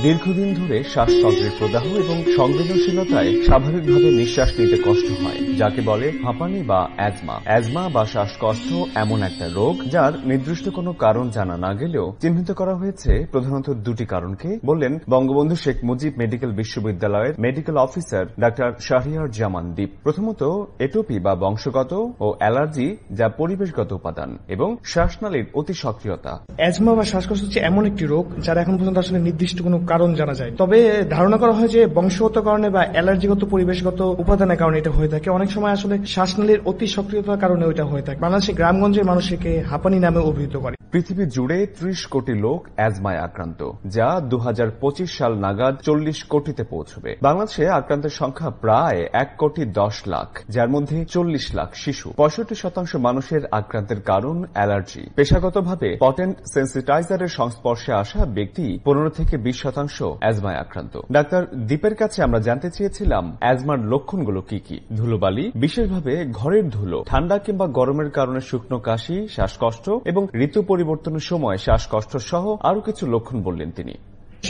দীর্ঘদিন ধরে শ্বাসতন্ত্রের প্রদাহ এবং সংবেদনশীলতায় স্বাভাবিকভাবে নিঃশ্বাস নিতে কষ্ট হয়, যাকে বলে হাঁপানি বা অ্যাজমা। অ্যাজমা বা শ্বাসকষ্ট এমন একটা রোগ যার নির্দিষ্ট কোনো কারণ জানা না গেলেও চিহ্নিত করা হয়েছে প্রধানত দুটি কারণকে, বললেন বঙ্গবন্ধু শেখ মুজিব মেডিকেল বিশ্ববিদ্যালয়ের মেডিকেল অফিসার ডাক্তার শাহরিয়ার জামান দীপ। প্রথমত এটোপি বা বংশগত ও অ্যালার্জি, যা পরিবেশগত উপাদান, এবং শ্বাসনালীর অতি সক্রিয়তা। অ্যাজমা বা শ্বাসকষ্ট হচ্ছে এমন একটি রোগ যার এখন পর্যন্ত আসলে নির্দিষ্ট কোনো কারণ জানা যায়, তবে ধারণা করা হয় যে বংশগত কারণে বা অ্যালার্জিগত পরিবেশগত উপাদানের কারণে এটা হয়ে থাকে। অনেক সময় আসলে শ্বাসনালীর অতি সক্রিয়তার কারণে ওইটা হয়ে থাকে। বাংলাদেশের গ্রামগঞ্জের মানুষকে হাঁপানি নামে অভিহিত করে। পৃথিবী জুড়ে ৩০ কোটি লোক অ্যাজমায় আক্রান্ত, যা ২০২৫ সাল নাগাদ ৪০ কোটিতে পৌঁছবে। বাংলাদেশে আক্রান্তের সংখ্যা প্রায় ১,১০,০০,০০০, যার মধ্যে ৪০ লাখ শিশু। ৬৫% মানুষের আক্রান্তের কারণ অ্যালার্জি। পেশাগতভাবে পটেন্ট সেন্সিটাইজারের সংস্পর্শে আসা ব্যক্তি ১৫ থেকে ২০% অ্যাজমায় আক্রান্ত। ডাক্তার দীপের কাছে আমরা জানতে চেয়েছিলাম অ্যাজমার লক্ষণগুলো কি কি। ধুলোবালি, বিশেষভাবে ঘরের ধুলো, ঠান্ডা কিংবা গরমের কারণে শুকনো কাশি, শ্বাসকষ্ট এবং ঋতু পরিবর্তনের সময় শ্বাসকষ্ট সহ আরো কিছু লক্ষণ বললেন তিনি।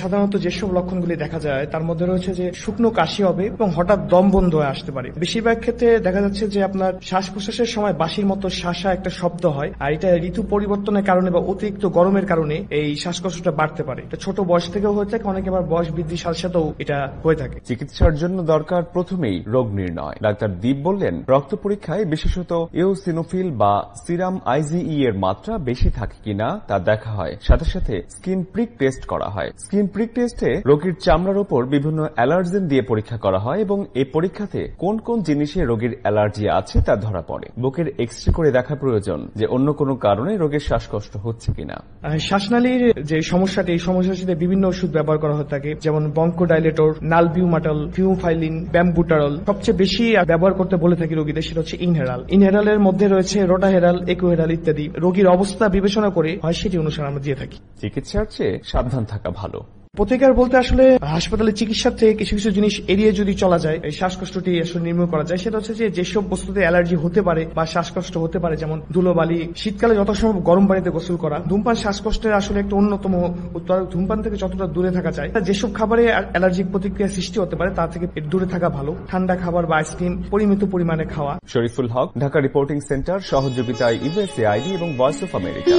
সাধারণত যেসব লক্ষণগুলি দেখা যায় তার মধ্যে রয়েছে যে শুকনো কাশি হবে এবং হঠাৎ দম বন্ধ হয়ে আসতে পারে। বেশিরভাগ ক্ষেত্রে দেখা যাচ্ছে যে আপনার শ্বাস প্রশ্বাসের সময় বাঁশির মতো শাসা একটা শব্দ হয়, আর এটা ঋতু পরিবর্তনের কারণে বা অতিরিক্ত গরমের কারণে এই শ্বাসকষ্টটা বাড়তে পারে। এটা ছোট বয়স থেকেও হয়ে থাকে, অনেকে আবার বয়স বৃদ্ধির সাথে সাথেও এটা হয়ে থাকে। চিকিৎসার জন্য দরকার প্রথমেই রোগ নির্ণয়। ডাক্তার দীপ বললেন রক্ত পরীক্ষায় বিশেষত ইওসিনোফিল বা সিরাম আইজিই এর মাত্রা বেশি থাকে কিনা তা দেখা হয়, সাথে সাথে স্কিন প্রিক টেস্ট করা হয়। স্কিন প্রিক টেস্টে রোগীর চামড়ার উপর বিভিন্ন অ্যালার্জেন দিয়ে পরীক্ষা করা হয় এবং এই পরীক্ষাতে কোন কোন জিনিসে রোগীর অ্যালার্জি আছে তা ধরা পড়ে। বুকের এক্স-রে করে দেখা প্রয়োজন যে অন্য কোনো কারণে রোগীর শ্বাসকষ্ট হচ্ছে কিনা। শ্বাসনালীর যে সমস্যাটি, এই সমস্যার সাথে বিভিন্ন ওষুধ ব্যবহার করা হয়ে থাকে, যেমন বঙ্কোডাইলেটর, নালবিউমাটল, ফিউমোফাইলিন, ব্যামবুটারল। সবচেয়ে বেশি ব্যবহার করতে বলে থাকি রোগীদের, সেটা হচ্ছে ইনহেরাল। ইনহেরালের মধ্যে রয়েছে রোটাহেরাল, একুহেরাল ইত্যাদি। রোগীর অবস্থা বিবেচনা করে হয় সেটি অনুসারে আমরা দিয়ে থাকি। চিকিৎসার চেয়ে সাবধান থাকা ভালো। প্রতিকার বলতে আসলে হাসপাতালে চিকিৎসার থেকে কিছু কিছু জিনিস এড়িয়ে যদি চলা যায়, এই শ্বাসকষ্টটি আসলে নির্মূল করা যায়। সেটা হচ্ছে যে যেসব বস্তুতে অ্যালার্জি হতে পারে বা শ্বাসকষ্ট হতে পারে, যেমন ধুলোবালি, শীতকালে যথাসম্ভব গরম পানিতে গোসল করা, ধূমপান শ্বাসকষ্টের আসলে একটা অন্যতম উত্তর। ধূমপান থেকে যতটা দূরে থাকা যায়, যেসব খাবারে অ্যালার্জিক প্রতিক্রিয়া সৃষ্টি হতে পারে তা থেকে দূরে থাকা ভালো। ঠান্ডা খাবার বা আইসক্রিম পরিমিত পরিমাণে খাওয়া। শরীফুল হক, ঢাকা রিপোর্টিং সেন্টার, সহযোগিতায় ইউএসএআইডি এবং ভয়েস অফ আমেরিকা।